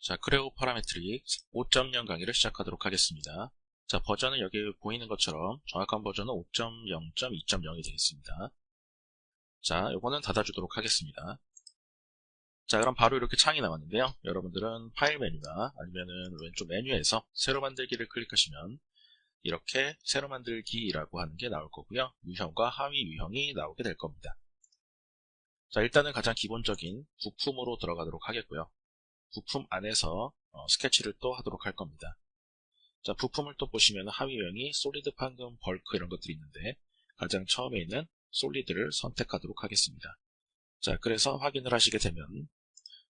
자, 크레오 파라메트릭 5.0 강의를 시작하도록 하겠습니다. 자, 버전은 여기 보이는 것처럼 정확한 버전은 5.0.2.0이 되겠습니다. 자, 요거는 닫아주도록 하겠습니다. 자, 그럼 바로 이렇게 창이 나왔는데요. 여러분들은 파일 메뉴나 아니면은 왼쪽 메뉴에서 새로 만들기를 클릭하시면 이렇게 새로 만들기라고 하는 게 나올 거고요. 유형과 하위 유형이 나오게 될 겁니다. 자, 일단은 가장 기본적인 부품으로 들어가도록 하겠고요. 부품 안에서 스케치를 또 하도록 할 겁니다. 자, 부품을 또 보시면 하위 유형이 솔리드, 판금, 벌크 이런 것들이 있는데 가장 처음에 있는 솔리드를 선택하도록 하겠습니다. 자, 그래서 확인을 하시게 되면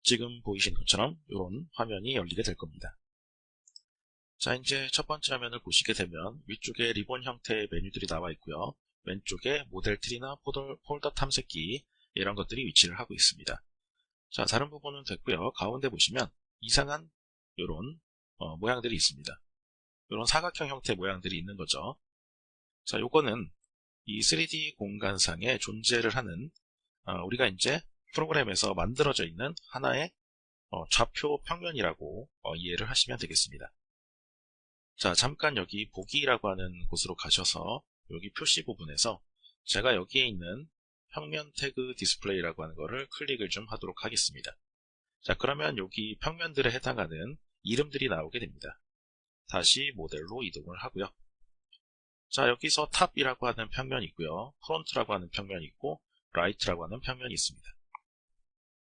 지금 보이시는 것처럼 이런 화면이 열리게 될 겁니다. 자, 이제 첫 번째 화면을 보시게 되면 위쪽에 리본 형태의 메뉴들이 나와 있고요. 왼쪽에 모델 트리나 폴더 탐색기 이런 것들이 위치를 하고 있습니다. 자, 다른 부분은 됐고요. 가운데 보시면 이상한 이런 모양들이 있습니다. 이런 사각형 형태 모양들이 있는 거죠. 자, 요거는 이 3D 공간상에 존재를 하는 우리가 이제 프로그램에서 만들어져 있는 하나의 좌표 평면이라고 이해를 하시면 되겠습니다. 자, 잠깐 여기 보기라고 하는 곳으로 가셔서 여기 표시 부분에서 제가 여기에 있는 평면 태그 디스플레이라고 하는 거를 클릭을 좀 하도록 하겠습니다. 자, 그러면 여기 평면들에 해당하는 이름들이 나오게 됩니다. 다시 모델로 이동을 하고요. 자, 여기서 탑이라고 하는 평면이 있고요. 프론트라고 하는 평면이 있고 라이트라고 하는 평면이 있습니다.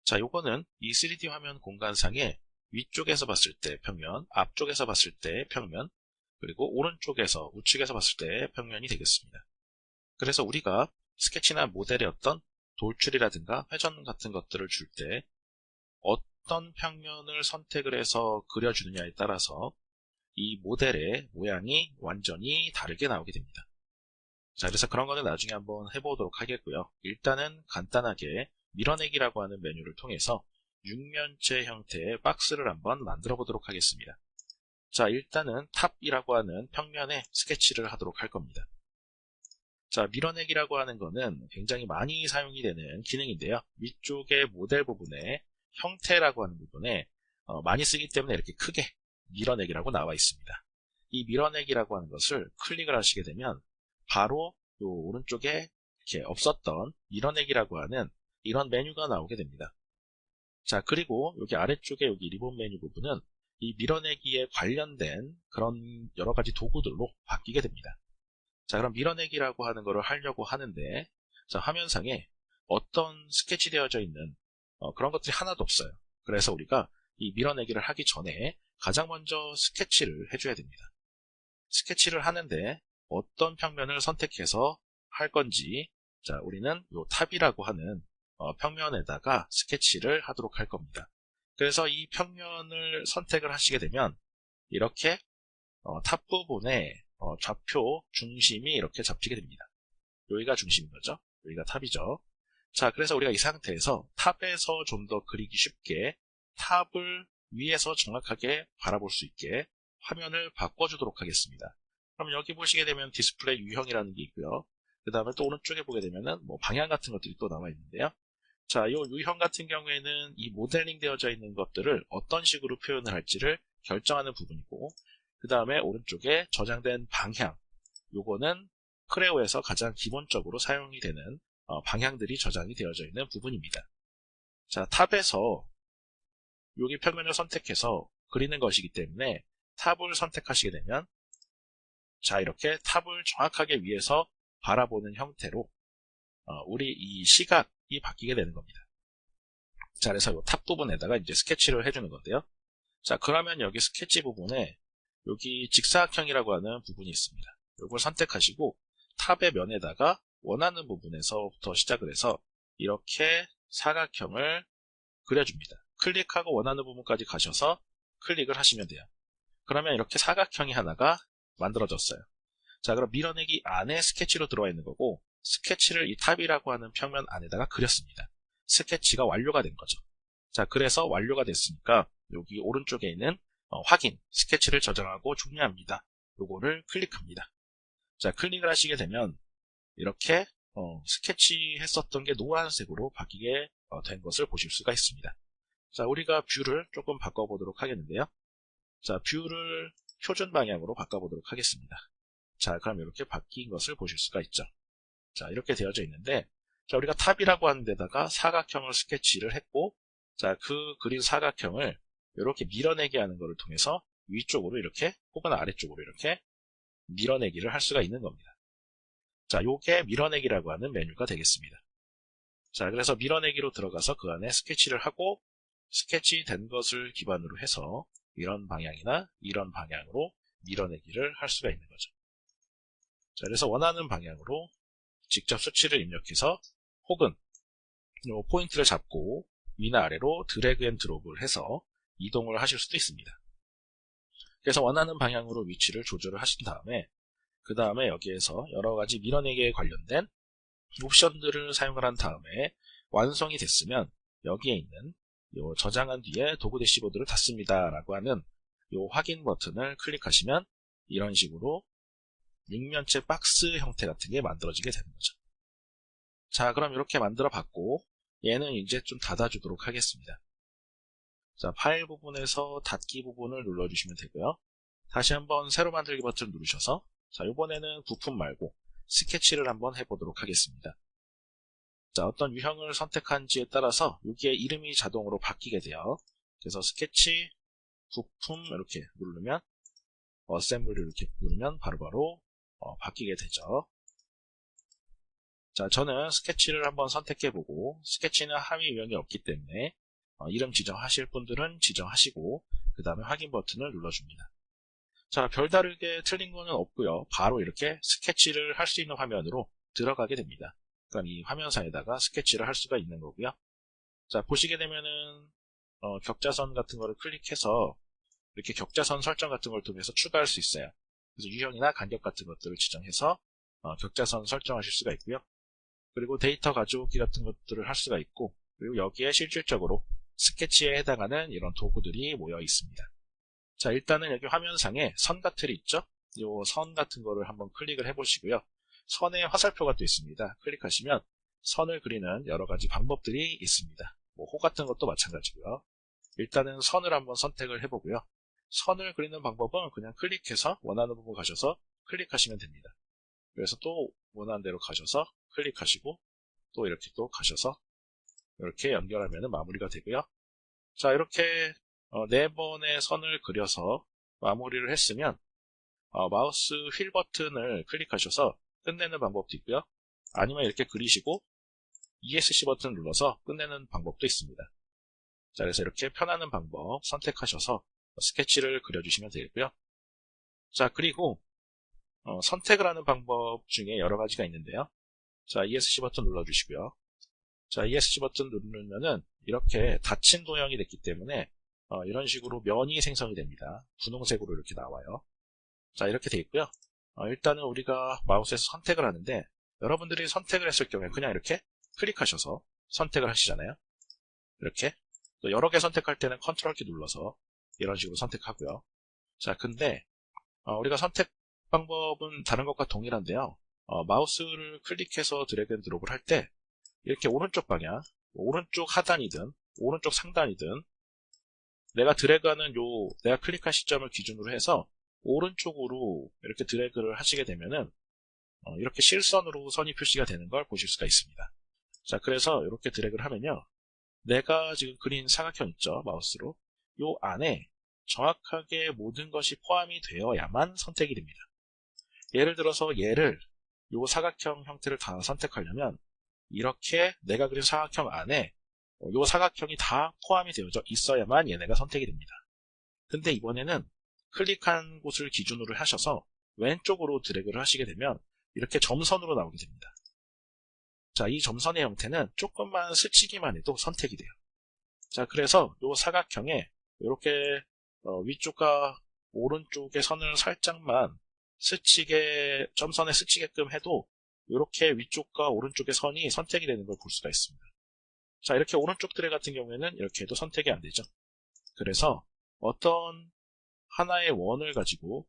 자, 요거는 이 3D 화면 공간상에 위쪽에서 봤을 때 평면, 앞쪽에서 봤을 때 평면, 그리고 오른쪽에서 우측에서 봤을 때 평면이 되겠습니다. 그래서 우리가 스케치나 모델의 어떤 돌출이라든가 회전 같은 것들을 줄 때 어떤 평면을 선택을 해서 그려주느냐에 따라서 이 모델의 모양이 완전히 다르게 나오게 됩니다. 자, 그래서 그런 거는 나중에 한번 해보도록 하겠고요. 일단은 간단하게 밀어내기라고 하는 메뉴를 통해서 육면체 형태의 박스를 한번 만들어 보도록 하겠습니다. 자, 일단은 탑이라고 하는 평면에 스케치를 하도록 할 겁니다. 자, 밀어내기라고 하는 거는 굉장히 많이 사용이 되는 기능인데요. 위쪽의 모델 부분에 형태라고 하는 부분에 많이 쓰기 때문에 이렇게 크게 밀어내기라고 나와 있습니다. 이 밀어내기라고 하는 것을 클릭을 하시게 되면 바로 요 오른쪽에 이렇게 없었던 밀어내기라고 하는 이런 메뉴가 나오게 됩니다. 자, 그리고 여기 아래쪽에 여기 리본 메뉴 부분은 이 밀어내기에 관련된 그런 여러 가지 도구들로 바뀌게 됩니다. 자, 그럼 밀어내기라고 하는 거를 하려고 하는데, 자, 화면상에 어떤 스케치 되어져 있는 그런 것들이 하나도 없어요. 그래서 우리가 이 밀어내기를 하기 전에 가장 먼저 스케치를 해줘야 됩니다. 스케치를 하는데 어떤 평면을 선택해서 할 건지, 자, 우리는 이 탑이라고 하는 평면에다가 스케치를 하도록 할 겁니다. 그래서 이 평면을 선택을 하시게 되면 이렇게 탑 부분에 좌표 중심이 이렇게 잡히게 됩니다. 여기가 중심인 거죠. 여기가 탑이죠. 자, 그래서 우리가 이 상태에서 탑에서 좀 더 그리기 쉽게 탑을 위에서 정확하게 바라볼 수 있게 화면을 바꿔주도록 하겠습니다. 그럼 여기 보시게 되면 디스플레이 유형이라는 게 있고요. 그 다음에 또 오른쪽에 보게 되면은 뭐 방향 같은 것들이 또 나와 있는데요. 자, 이 유형 같은 경우에는 이 모델링 되어져 있는 것들을 어떤 식으로 표현을 할지를 결정하는 부분이고, 그 다음에 오른쪽에 저장된 방향, 요거는 크레오에서 가장 기본적으로 사용이 되는 방향들이 저장이 되어져 있는 부분입니다. 자, 탑에서 여기 평면을 선택해서 그리는 것이기 때문에 탑을 선택하시게 되면 자, 이렇게 탑을 정확하게 위에서 바라보는 형태로 우리 이 시각이 바뀌게 되는 겁니다. 자, 그래서 이 탑 부분에다가 이제 스케치를 해주는 건데요. 자, 그러면 여기 스케치 부분에 여기 직사각형이라고 하는 부분이 있습니다. 이걸 선택하시고 탑의 면에다가 원하는 부분에서부터 시작을 해서 이렇게 사각형을 그려줍니다. 클릭하고 원하는 부분까지 가셔서 클릭을 하시면 돼요. 그러면 이렇게 사각형이 하나가 만들어졌어요. 자, 그럼 밀어내기 안에 스케치로 들어와 있는 거고 스케치를 이 탑이라고 하는 평면 안에다가 그렸습니다. 스케치가 완료가 된 거죠. 자, 그래서 완료가 됐으니까 여기 오른쪽에 있는 확인, 스케치를 저장하고 종료합니다. 요거를 클릭합니다. 자, 클릭을 하시게 되면 이렇게 스케치 했었던 게 노란색으로 바뀌게 된 것을 보실 수가 있습니다. 자, 우리가 뷰를 조금 바꿔보도록 하겠는데요. 자, 뷰를 표준 방향으로 바꿔보도록 하겠습니다. 자, 그럼 이렇게 바뀐 것을 보실 수가 있죠. 자, 이렇게 되어져 있는데, 자, 우리가 탑이라고 하는 데다가 사각형을 스케치를 했고, 자, 그 그린 사각형을 이렇게 밀어내기 하는 것을 통해서 위쪽으로 이렇게 혹은 아래쪽으로 이렇게 밀어내기를 할 수가 있는 겁니다. 자, 요게 밀어내기라고 하는 메뉴가 되겠습니다. 자, 그래서 밀어내기로 들어가서 그 안에 스케치를 하고 스케치 된 것을 기반으로 해서 이런 방향이나 이런 방향으로 밀어내기를 할 수가 있는 거죠. 자, 그래서 원하는 방향으로 직접 수치를 입력해서 혹은 요 포인트를 잡고 위나 아래로 드래그 앤 드롭을 해서 이동을 하실 수도 있습니다. 그래서 원하는 방향으로 위치를 조절을 하신 다음에 그 다음에 여기에서 여러가지 밀어내기에 관련된 옵션들을 사용을 한 다음에 완성이 됐으면 여기에 있는 요 저장한 뒤에 도구 대시보드를 닫습니다 라고 하는 요 확인 버튼을 클릭하시면 이런 식으로 육면체 박스 형태 같은 게 만들어지게 되는 거죠. 자, 그럼 이렇게 만들어 봤고 얘는 이제 좀 닫아주도록 하겠습니다. 자, 파일 부분에서 닫기 부분을 눌러주시면 되고요. 다시 한번 새로 만들기 버튼을 누르셔서 자, 이번에는 부품 말고 스케치를 한번 해보도록 하겠습니다. 자, 어떤 유형을 선택한지에 따라서 여기에 이름이 자동으로 바뀌게 돼요. 그래서 스케치, 부품 이렇게 누르면 어셈블리 이렇게 누르면 바로바로 바뀌게 되죠. 자, 저는 스케치를 한번 선택해보고 스케치는 하위 유형이 없기 때문에 이름 지정하실 분들은 지정하시고 그 다음에 확인 버튼을 눌러줍니다. 자, 별다르게 틀린 거는 없고요. 바로 이렇게 스케치를 할 수 있는 화면으로 들어가게 됩니다. 그러니까 이 화면상에다가 스케치를 할 수가 있는 거고요. 자, 보시게 되면은 격자선 같은 거를 클릭해서 이렇게 격자선 설정 같은 걸 통해서 추가할 수 있어요. 그래서 유형이나 간격 같은 것들을 지정해서 격자선 설정하실 수가 있고요. 그리고 데이터 가져오기 같은 것들을 할 수가 있고, 그리고 여기에 실질적으로 스케치에 해당하는 이런 도구들이 모여 있습니다. 자, 일단은 여기 화면상에 선 같은 있죠? 이 선 같은 거를 한번 클릭을 해보시고요. 선에 화살표가 또 있습니다. 클릭하시면 선을 그리는 여러 가지 방법들이 있습니다. 호 같은 것도 마찬가지고요. 일단은 선을 한번 선택을 해보고요. 선을 그리는 방법은 그냥 클릭해서 원하는 부분 가셔서 클릭하시면 됩니다. 그래서 또 원하는 대로 가셔서 클릭하시고 또 이렇게 또 가셔서 이렇게 연결하면 마무리가 되고요. 자, 이렇게 4번의 선을 그려서 마무리를 했으면 마우스 휠 버튼을 클릭하셔서 끝내는 방법도 있고요. 아니면 이렇게 그리시고 ESC 버튼을 눌러서 끝내는 방법도 있습니다. 자, 그래서 이렇게 편하는 방법 선택하셔서 스케치를 그려주시면 되겠고요. 자, 그리고 선택을 하는 방법 중에 여러 가지가 있는데요. 자, ESC 버튼 눌러주시고요. 자, ESC 버튼 누르면은 이렇게 닫힌 도형이 됐기 때문에 이런 식으로 면이 생성이 됩니다. 분홍색으로 이렇게 나와요. 자, 이렇게 돼 있고요. 일단은 우리가 마우스에서 선택을 하는데 여러분들이 선택을 했을 경우에 그냥 이렇게 클릭하셔서 선택을 하시잖아요. 이렇게 또 여러 개 선택할 때는 컨트롤 키 눌러서 이런 식으로 선택하고요. 자, 근데 우리가 선택 방법은 다른 것과 동일한데요. 마우스를 클릭해서 드래그 앤 드롭을 할 때 이렇게 오른쪽 방향, 오른쪽 하단이든 오른쪽 상단이든 내가 드래그하는 내가 클릭한 시점을 기준으로 해서 오른쪽으로 이렇게 드래그를 하시게 되면은 이렇게 실선으로 선이 표시가 되는 걸 보실 수가 있습니다. 자, 그래서 이렇게 드래그를 하면요. 내가 지금 그린 사각형 있죠? 마우스로. 요 안에 정확하게 모든 것이 포함이 되어야만 선택이 됩니다. 예를 들어서 얘를 요 사각형 형태를 다 선택하려면 이렇게 내가 그린 사각형 안에 요 사각형이 다 포함이 되어져 있어야만 얘네가 선택이 됩니다. 근데 이번에는 클릭한 곳을 기준으로 하셔서 왼쪽으로 드래그를 하시게 되면 이렇게 점선으로 나오게 됩니다. 자, 이 점선의 형태는 조금만 스치기만 해도 선택이 돼요. 자, 그래서 요 사각형에 이렇게 위쪽과 오른쪽의 선을 살짝만 점선에 스치게끔 해도 이렇게 위쪽과 오른쪽의 선이 선택이 되는 걸 볼 수가 있습니다. 자, 이렇게 오른쪽 드래그 같은 경우에는 이렇게 해도 선택이 안 되죠. 그래서 어떤 하나의 원을 가지고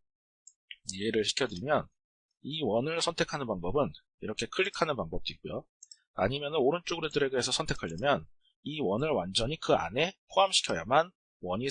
이해를 시켜드리면 이 원을 선택하는 방법은 이렇게 클릭하는 방법도 있고요. 아니면 오른쪽으로 드래그해서 선택하려면 이 원을 완전히 그 안에 포함시켜야만 원이